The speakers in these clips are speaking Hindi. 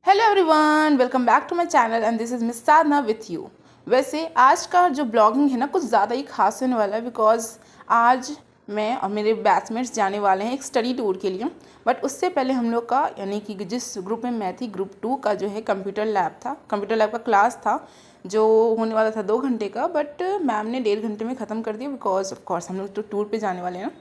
Hello everyone, welcome back to my channel and this is Miss Sadhna with you. वैसे आज का जो ब्लॉगिंग है ना कुछ ज़्यादा ही खास होने वाला है बिकॉज आज मैं और मेरे बैचमेट्स जाने वाले हैं एक स्टडी टूर के लिए। बट उससे पहले हम लोग का यानी कि जिस ग्रुप में मैं थी ग्रुप 2 का जो है कंप्यूटर लैब था, कंप्यूटर लैब का क्लास था जो होने वाला था 2 घंटे का, बट मैम ने 1.5 घंटे में ख़त्म कर दिया बिकॉज ऑफ कोर्स हम लोग तो टूर पे जाने वाले हैं ना।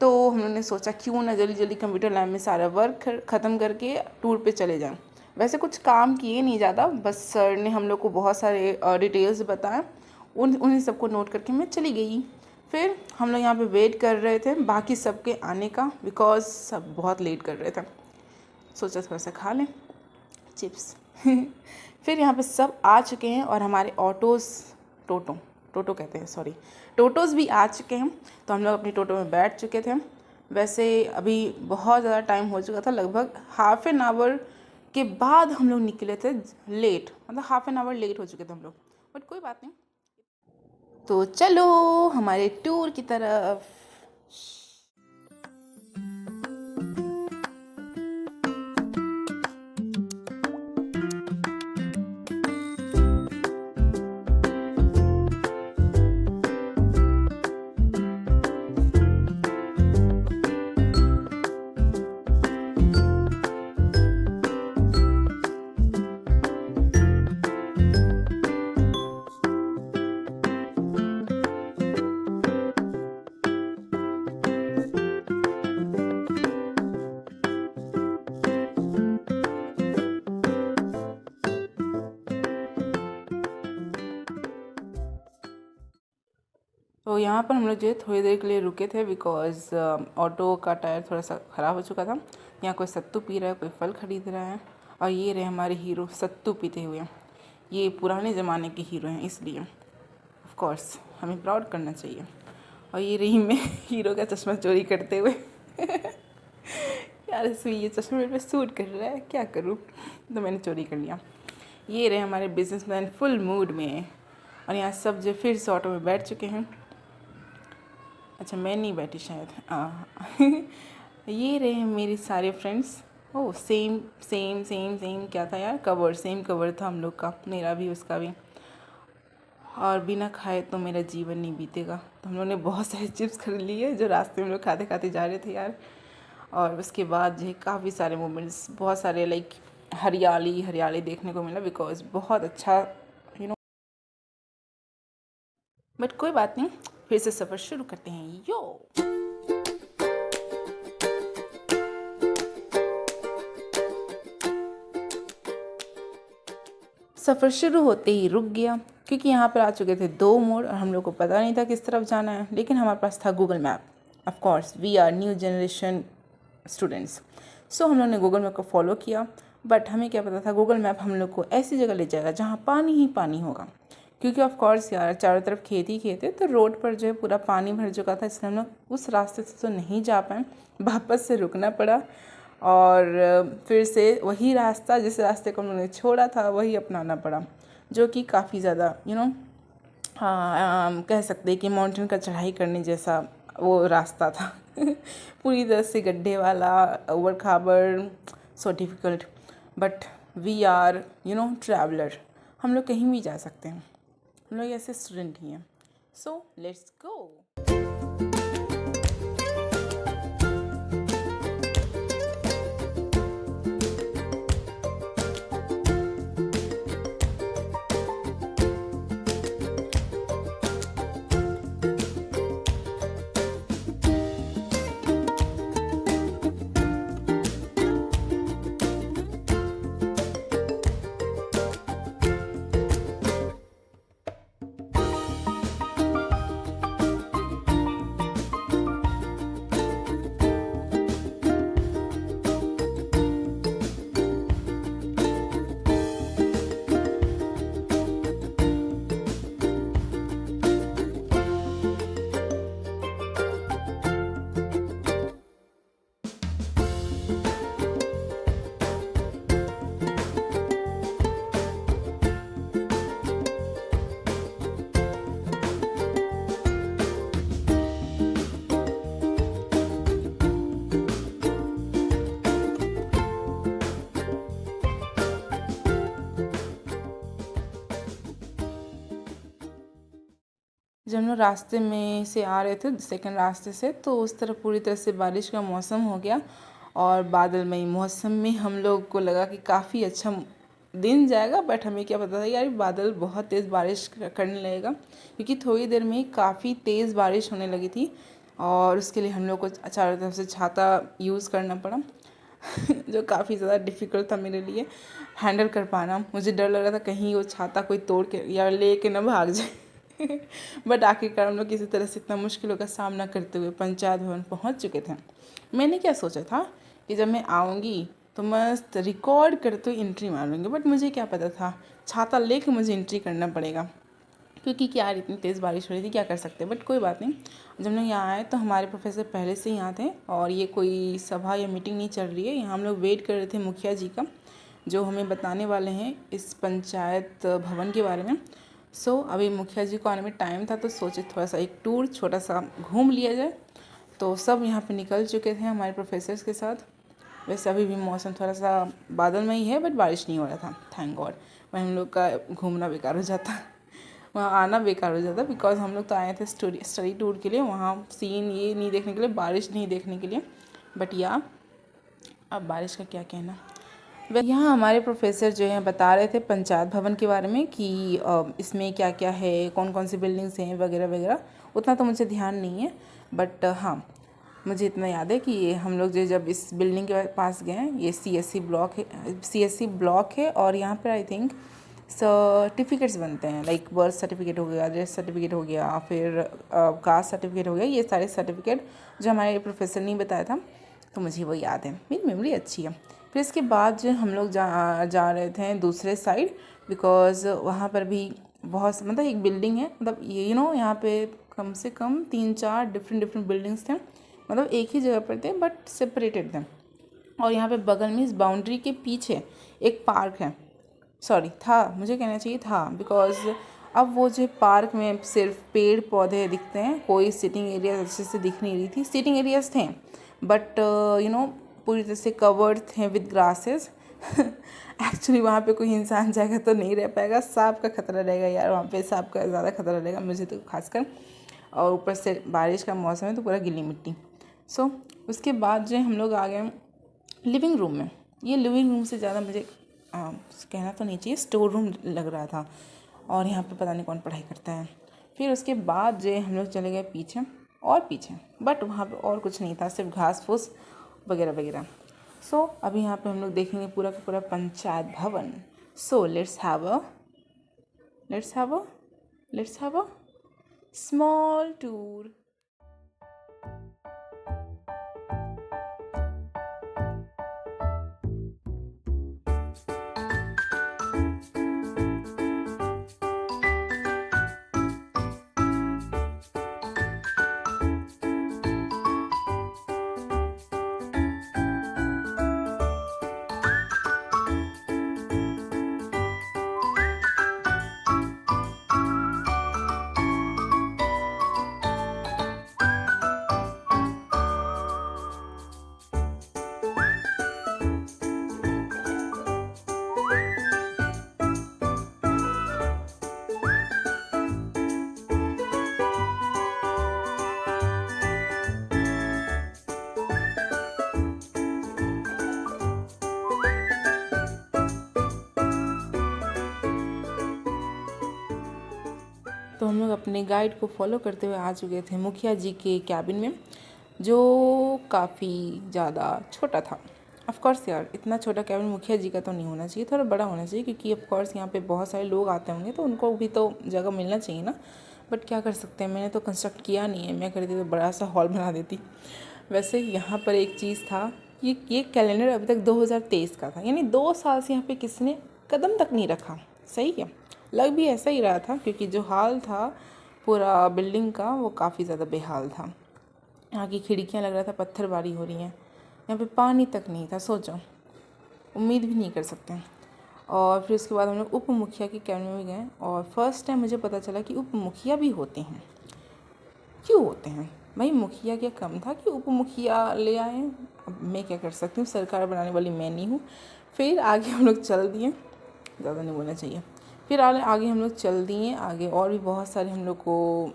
तो हम लोग ने सोचा क्यों ना जल्दी जल्दी कंप्यूटर लैब में सारा वर्क ख़त्म करके टूर पे चले जाएं। वैसे कुछ काम किए नहीं ज़्यादा, बस सर ने हम लोग को बहुत सारे डिटेल्स बताए, उन्हीं सबको नोट करके मैं चली गई। फिर हम लोग यहाँ पे वेट कर रहे थे बाकी सबके आने का बिकॉज सब बहुत लेट कर रहे थे। सोचा थोड़ा सा खा लें चिप्स फिर यहाँ पे सब आ चुके हैं और हमारे ऑटोज़ टोटो कहते हैं, सॉरी, टोटोज़ भी आ चुके हैं। तो हम लोग अपनी टोटो में बैठ चुके थे। वैसे अभी बहुत ज़्यादा टाइम हो चुका था, लगभग हाफ एन आवर के बाद हम लोग निकले थे लेट, मतलब हाफ एन आवर लेट हो चुके थे हम लोग, बट कोई बात नहीं। तो चलो हमारे टूर की तरफ। तो यहाँ पर हम लोग जो है थोड़ी देर के लिए रुके थे बिकॉज ऑटो का टायर थोड़ा सा ख़राब हो चुका था। यहाँ कोई सत्तू पी रहा है, कोई फल ख़रीद रहा है, और ये रहे हमारे हीरो सत्तू पीते हुए। ये पुराने ज़माने के हीरो हैं, इसलिए ऑफ कोर्स हमें प्राउड करना चाहिए। और ये रही मैं हीरो का चश्मा चोरी करते हुए यार इसमें ये चश्मा मेरे पे सूट कर रहा है, क्या करूँ, तो मैंने चोरी कर लिया। ये रहे हमारे बिजनेसमैन फुल मूड में। और यहाँ सब जो फिर से ऑटो में बैठ चुके हैं। अच्छा मैं नहीं बैठी शायद ये रहे मेरे सारे friends. Oh same same same same क्या था यार, कवर, सेम कवर था हम लोग का, मेरा भी उसका भी। और बिना खाए तो मेरा जीवन नहीं बीतेगा। तो हम लोग ने बहुत सारे चिप्स खरीद लिए जो रास्ते में हम लोग खाते खाते जा रहे थे यार। और उसके बाद जो है काफ़ी सारे मोमेंट्स, बहुत सारे लाइक हरियाली हरियाली देखने को मिला बिकॉज बहुत अच्छा बट कोई बात नहीं, फिर से सफ़र शुरू करते हैं। यो सफ़र शुरू होते ही रुक गया क्योंकि यहाँ पर आ चुके थे 2 मोड़ और हम लोग को पता नहीं था किस तरफ जाना है, लेकिन हमारे पास था Google map. Of course we are new generation students, so हम लोग ने गूगल मैप को फॉलो किया। बट हमें क्या पता था गूगल मैप हम लोग को ऐसी जगह ले जाएगा जहाँ पानी ही पानी होगा, क्योंकि ऑफ कोर्स यार चारों तरफ खेत ही खेत है। तो रोड पर जो है पूरा पानी भर चुका था, इसलिए हम लोग उस रास्ते से तो नहीं जा पाए, वापस से रुकना पड़ा। और फिर से वही रास्ता, जिस रास्ते को हमने छोड़ा था वही अपनाना पड़ा, जो कि काफ़ी ज़्यादा कह सकते हैं कि माउंटेन का चढ़ाई करने जैसा वो रास्ता था पूरी तरह से गड्ढे वाला, ऊबड़ खाबड़, so difficult. But we are traveller, हम लोग कहीं भी जा सकते हैं, हम लोग ऐसे स्टूडेंट ही हैं। सो लेट्स गो। जब हम लोग रास्ते में से आ रहे थे सेकंड रास्ते से, तो उस तरफ पूरी तरह से बारिश का मौसम हो गया और बादलमई मौसम में हम लोग को लगा कि काफ़ी अच्छा दिन जाएगा। बट हमें क्या पता था यार बादल बहुत तेज़ बारिश करने लगेगा, क्योंकि थोड़ी देर में ही काफ़ी तेज़ बारिश होने लगी थी और उसके लिए हम लोग को चारों तरफ से छाता यूज़ करना पड़ा जो काफ़ी ज़्यादा डिफ़िकल्ट था मेरे लिए हैंडल कर पाना। मुझे डर लग रहा था कहीं वो छाता कोई तोड़ के या ले के ना भाग जाए बट आखिरकार हम लोग किसी तरह से इतना मुश्किलों का सामना करते हुए पंचायत भवन पहुंच चुके थे। मैंने क्या सोचा था कि जब मैं आऊँगी तो मस्त रिकॉर्ड करते हुए एंट्री मारूंगी, बट मुझे क्या पता था छाता लेके मुझे एंट्री करना पड़ेगा, क्योंकि क्या यार इतनी तेज़ बारिश हो रही थी, क्या कर सकते। बट कोई बात नहीं। जब हम लोग यहाँ आए तो हमारे प्रोफेसर पहले से ही यहाँ थे और ये कोई सभा या मीटिंग नहीं चल रही है, यहाँ हम लोग वेट कर रहे थे मुखिया जी का, जो हमें बताने वाले हैं इस पंचायत भवन के बारे में। सो अभी मुखिया जी को आने में टाइम था, तो सोचे थोड़ा सा एक टूर छोटा सा घूम लिया जाए। तो सब यहाँ पे निकल चुके थे हमारे प्रोफेसर्स के साथ। वैसे अभी भी मौसम थोड़ा सा बादलमय है, बट बारिश नहीं हो रहा था, थैंक गॉड। वहीं हम लोग का घूमना बेकार हो जाता, वहाँ आना बेकार हो जाता, बिकॉज हम लोग तो आए थे स्टडी टूर के लिए, वहाँ सीन ये नहीं देखने के लिए, बारिश नहीं देखने के लिए। बट या अब बारिश का क्या कहना। यहाँ हमारे प्रोफेसर जो हैं बता रहे थे पंचायत भवन के बारे में कि इसमें क्या क्या है, कौन कौन सी बिल्डिंग्स हैं वगैरह वगैरह। उतना तो मुझे ध्यान नहीं है, बट हाँ मुझे इतना याद है कि हम लोग जो जब इस बिल्डिंग के पास गए, ये CSC ब्लॉक है और यहाँ पर आई थिंक सर्टिफिकेट्स बनते हैं, लाइक बर्थ सर्टिफिकेट हो गया, डेथ सर्टिफिकेट हो गया, फिर कास्ट सर्टिफिकेट हो गया। ये सारे सर्टिफिकेट जो हमारे प्रोफेसर ने बताया था, तो मुझे वो याद है, मेरी मेमोरी अच्छी है। फिर इसके बाद जो हम लोग जा रहे थे दूसरे साइड, बिकॉज़ वहाँ पर भी बहुत मतलब एक बिल्डिंग है, मतलब ये यहाँ पे कम से कम 3-4 डिफरेंट बिल्डिंग्स थे, मतलब एक ही जगह पर थे बट सेपरेटेड थे। और यहाँ पे बगल में इस बाउंड्री के पीछे एक पार्क है, सॉरी था, मुझे कहना चाहिए था, बिकॉज अब वो जो पार्क में सिर्फ पेड़ पौधे दिखते हैं, कोई सिटिंग एरिया अच्छे से दिख नहीं रही थी। सिटिंग एरियाज थे बट पूरी तरह से कवर्ड थे विद ग्रासेस एक्चुअली वहाँ पे कोई इंसान जाएगा तो नहीं रह पाएगा, सांप का खतरा रहेगा यार, वहाँ पे सांप का ज़्यादा खतरा रहेगा मुझे तो खासकर, और ऊपर से बारिश का मौसम है तो पूरा गीली मिट्टी। सो उसके बाद जो हम लोग आ गए लिविंग रूम में। ये लिविंग रूम से ज़्यादा मुझे कहना तो नहीं चाहिए, स्टोर रूम लग रहा था, और यहाँ पे पता नहीं कौन पढ़ाई करता है। फिर उसके बाद जो हम लोग चले गए पीछे, बट वहाँ पे और कुछ नहीं था, सिर्फ घास फूस वगैरह वगैरह। सो अभी यहाँ पे हम लोग देखेंगे पूरा का पूरा पंचायत भवन। So let's have a small tour. तो हम लोग अपने गाइड को फॉलो करते हुए आ चुके थे मुखिया जी के कैबिन में, जो काफ़ी ज़्यादा छोटा था। ऑफ कोर्स यार इतना छोटा कैबिन मुखिया जी का तो नहीं होना चाहिए, थोड़ा बड़ा होना चाहिए, क्योंकि ऑफ कोर्स यहाँ पे बहुत सारे लोग आते होंगे तो उनको भी तो जगह मिलना चाहिए ना। बट क्या कर सकते हैं, मैंने तो कंस्ट्रक्ट किया नहीं है, मैं करती तो बड़ा सा हॉल बना देती। वैसे यहाँ पर एक चीज़ था, ये कैलेंडर अभी तक 2023 का था, यानी 2 साल से यहाँ पे किसी ने कदम तक नहीं रखा। सही है, लग भी ऐसा ही रहा था, क्योंकि जो हाल था पूरा बिल्डिंग का वो काफ़ी ज़्यादा बेहाल था। यहाँ की खिड़कियाँ लग रहा था पत्थरबारी हो रही हैं, यहाँ पे पानी तक नहीं था, सोचो, उम्मीद भी नहीं कर सकते। और फिर उसके बाद हम लोग उप मुखिया के कैबिन में गए, और फर्स्ट टाइम मुझे पता चला कि उप मुखिया भी होते हैं। क्यों होते हैं भाई, मुखिया क्या कम था कि उप मुखिया ले आए। अब मैं क्या कर सकती हूँ, सरकार बनाने वाली मैं नहीं हूँ। फिर आगे हम लोग चल दिए, ज़्यादा नहीं बोलना चाहिए। फिर आगे हम लोग चल दिए आगे, और भी बहुत सारे हम लोग को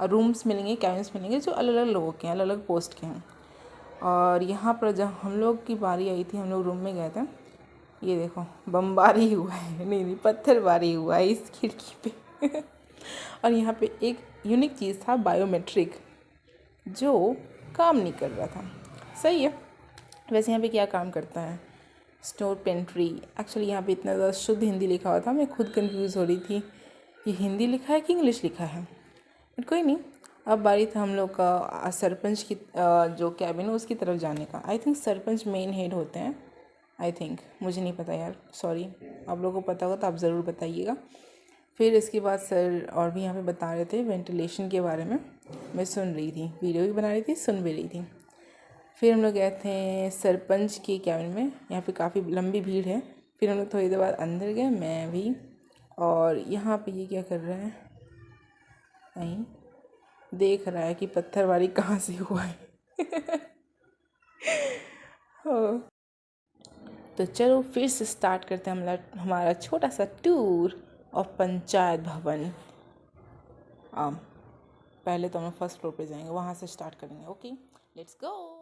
रूम्स मिलेंगे, कैबिन्स मिलेंगे जो अलग अलग लोगों के हैं, अलग अलग पोस्ट के हैं। और यहाँ पर जब हम लोग की बारी आई थी, हम लोग रूम में गए थे, ये देखो बमबारी हुआ है, नहीं पत्थरबारी हुआ है इस खिड़की पे और यहाँ पे एक यूनिक चीज़ था, बायोमेट्रिक, जो काम नहीं कर रहा था। सही है। वैसे यहाँ पे क्या काम करता है, स्टोर पेंट्री। एक्चुअली यहाँ पे इतना ज़्यादा शुद्ध हिंदी लिखा हुआ था, मैं खुद कंफ्यूज हो रही थी ये हिंदी लिखा है कि इंग्लिश लिखा है, बट कोई नहीं। अब बारी था हम लोग का सरपंच की जो कैबिन है उसकी तरफ जाने का। I think sarpanch main head होते हैं, आई थिंक, मुझे नहीं पता यार, सॉरी। आप लोगों को पता होगा तो आप ज़रूर बताइएगा। फिर इसके बाद सर और भी यहाँ पे बता रहे थे वेंटिलेशन के बारे में, मैं सुन रही थी, वीडियो भी बना रही थी, सुन भी रही थी। फिर हम लोग गए थे सरपंच के कैबिन में, यहाँ पे काफ़ी लंबी भीड़ है। फिर हम लोग थोड़ी देर बाद अंदर गए, मैं भी। और यहाँ पे ये क्या कर रहे हैं, नहीं देख रहा है कि पत्थरबारी कहाँ से हुआ है तो चलो फिर से स्टार्ट करते हैं हमारा छोटा सा टूर ऑफ पंचायत भवन। पहले तो हम फर्स्ट फ्लोर पे जाएंगे, वहाँ से स्टार्ट करेंगे। Okay, let's go.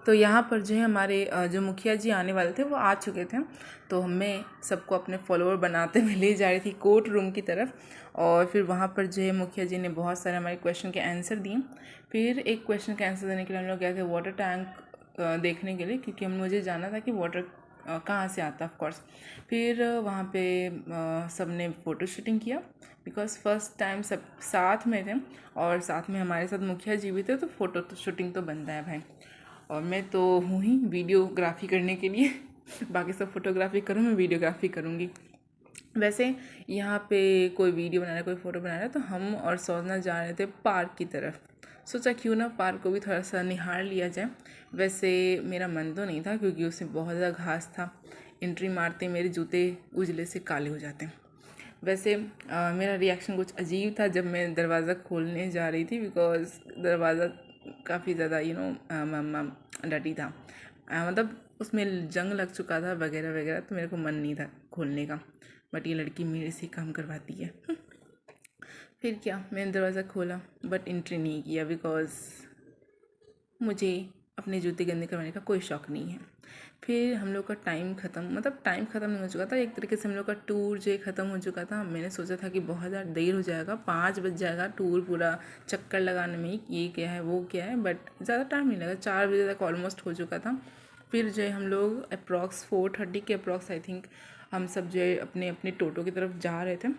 तो यहाँ पर जो है हमारे जो मुखिया जी आने वाले थे वो आ चुके थे, तो मैं सबको अपने फॉलोअर बनाते हुए ले जा रही थी कोर्ट रूम की तरफ। और फिर वहाँ पर जो है मुखिया जी ने बहुत सारे हमारे क्वेश्चन के आंसर दिए। फिर एक क्वेश्चन के आंसर देने के लिए हम लोग गए थे वाटर टैंक देखने के लिए, क्योंकि मुझे जानना था कि वाटर कहाँ से आता है ऑफकोर्स। फिर वहाँ पे सब ने फ़ोटो शूटिंग किया, बिकॉज़ फर्स्ट टाइम सब साथ में थे और साथ में हमारे साथ मुखिया जी भी थे, तो फ़ोटो तो शूटिंग तो बनता है भाई। और मैं तो हूँ ही वीडियोग्राफी करने के लिए बाकी सब फोटोग्राफी करूँ, मैं वीडियोग्राफी करूँगी। वैसे यहाँ पे कोई वीडियो बना रहा है, कोई फ़ोटो बना रहा है, तो हम और सौजना जा रहे थे पार्क की तरफ। सोचा क्यों ना पार्क को भी थोड़ा सा निहार लिया जाए। वैसे मेरा मन तो नहीं था, क्योंकि उसमें बहुत ज़्यादा घास था, एंट्री मारते मेरे जूते उजले से काले हो जाते हैं। वैसे मेरा रिएक्शन कुछ अजीब था जब मैं दरवाज़ा खोलने जा रही थी, बिकॉज़ दरवाज़ा काफ़ी ज़्यादा डटी था, मतलब उसमें जंग लग चुका था वगैरह वगैरह, तो मेरे को मन नहीं था खोलने का, बट ये लड़की मेरे से काम करवाती है। फिर क्या, मैंने दरवाज़ा खोला बट एंट्री नहीं किया बिकॉज़ मुझे अपने जूते गंदे करवाने का कोई शौक़ नहीं है। फिर हम लोग का टाइम ख़त्म, मतलब टाइम ख़त्म नहीं हो चुका था, एक तरीके से हम लोग का टूर जो ख़त्म हो चुका था। मैंने सोचा था कि बहुत ज़्यादा देर हो जाएगा, 5 बज जाएगा टूर पूरा चक्कर लगाने में, ये क्या है वो क्या है, बट ज़्यादा टाइम नहीं लगा, 4 बजे तक ऑलमोस्ट हो चुका था। फिर जो है हम लोग अप्रॉक्स 4:30 के अप्रॉक्स आई थिंक हम सब जो है अपने अपने टोटो की तरफ जा रहे थे।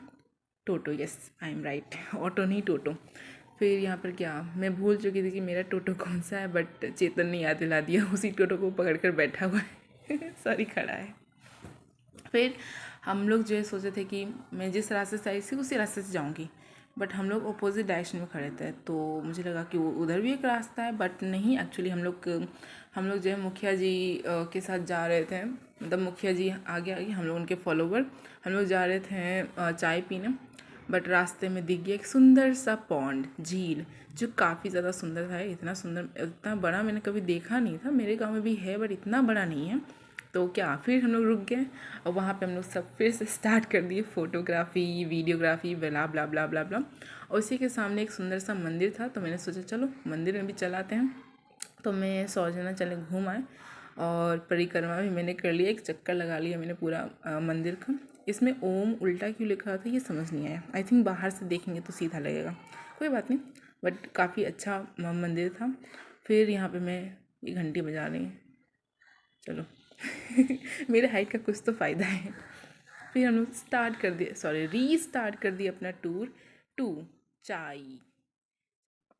Toto, yes I am right, auto नहीं टोटो। फिर यहाँ पर क्या, मैं भूल चुकी थी कि मेरा टोटो कौन सा है, बट चेतन ने याद दिला दिया, उसी टोटो को पकड़ कर बैठा हुआ है सॉरी खड़ा है। फिर हम लोग जो है सोचे थे कि मैं जिस रास्ते से आई थी उसी रास्ते से जाऊँगी, बट हम लोग अपोजिट डायरेक्शन में खड़े थे, तो मुझे लगा कि वो उधर भी एक रास्ता है, बट नहीं, एक्चुअली हम लोग जो है मुखिया जी के साथ जा रहे थे, मतलब मुखिया जी आगे आगे, हम लोग उनके फॉलोवर, हम लोग जा रहे थे चाय पीने। बट रास्ते में दिख गया एक सुंदर सा पॉन्ड, झील, जो काफ़ी ज़्यादा सुंदर था। इतना सुंदर, इतना बड़ा मैंने कभी देखा नहीं था, मेरे गांव में भी है बट इतना बड़ा नहीं है। तो क्या, फिर हम लोग रुक गए और वहाँ पे हम लोग सब फिर से स्टार्ट कर दिए फोटोग्राफी, वीडियोग्राफी, ब्ला ब्ला ब्ला ब्ला ब्ला। और उसी के सामने एक सुंदर सा मंदिर था, तो मैंने सोचा चलो मंदिर में भी चलाते हैं। तो मैं सोचना चले घूम आए और परिक्रमा भी मैंने कर लिया, एक चक्कर लगा लिया मैंने पूरा मंदिर का। इसमें ओम उल्टा क्यों लिखा था ये समझ नहीं आया, आई थिंक बाहर से देखेंगे तो सीधा लगेगा, कोई बात नहीं, बट काफ़ी अच्छा मंदिर था। फिर यहाँ पे मैं ये घंटी बजा रही हूँ, चलो मेरे हाइट का कुछ तो फ़ायदा है। फिर हम लोग स्टार्ट कर दिए, सॉरी रीस्टार्ट कर दिया अपना टूर टू चाय।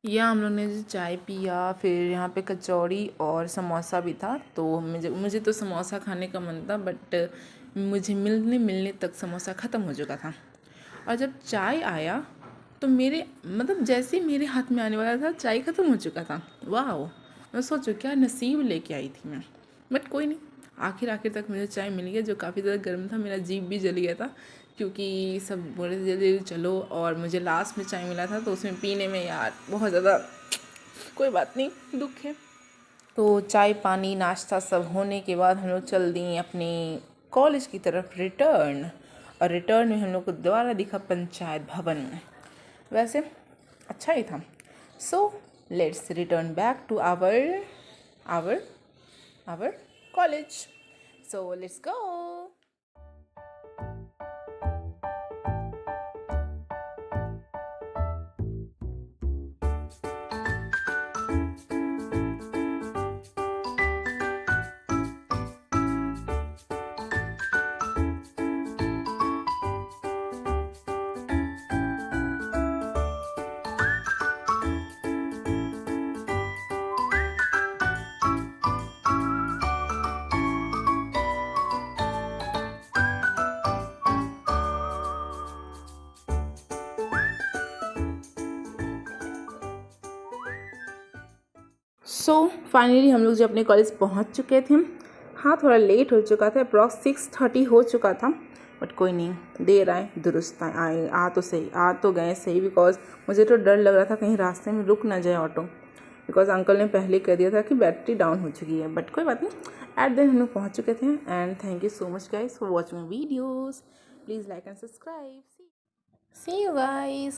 या हम लोग ने जो चाय पिया, फिर यहाँ पे कचौड़ी और समोसा भी था, तो मुझे तो समोसा खाने का मन था, बट मुझे मिलने तक समोसा ख़त्म हो चुका था। और जब चाय आया तो मेरे, मतलब जैसे ही मेरे हाथ में आने वाला था चाय ख़त्म हो चुका था। वाह, मैं सोचो क्या नसीब लेके आई थी मैं, बट कोई नहीं, आखिर तक मुझे चाय मिल गया, जो काफ़ी ज़्यादा गर्म था, मेरा जीभ भी जल गया था, क्योंकि सब बोले थे जल्दी जल्दी चलो, और मुझे लास्ट में चाय मिला था, तो उसमें पीने में यार बहुत ज़्यादा, कोई बात नहीं, दुख है। तो चाय पानी नाश्ता सब होने के बाद हम लोग चल दिए अपने कॉलेज की तरफ रिटर्न, और रिटर्न में हम लोग को दोबारा दिखा पंचायत भवन। वैसे अच्छा ही था। So let's return back to our college. So let's go. So finally हम लोग जो अपने कॉलेज पहुंच चुके थे। हाँ, थोड़ा लेट हो चुका था, अप्रॉक्स 6:30 हो चुका था, बट कोई नहीं, देर आए दुरुस्त आए, आ तो गए सही, बिकॉज मुझे तो डर लग रहा था कहीं रास्ते में रुक ना जाए ऑटो, बिकॉज अंकल ने पहले कह दिया था कि बैटरी डाउन हो चुकी है, बट कोई बात नहीं, एट देन हम लोग पहुँच चुके थे। And thank you so much guys for watching my videos, please like and subscribe, see you guys.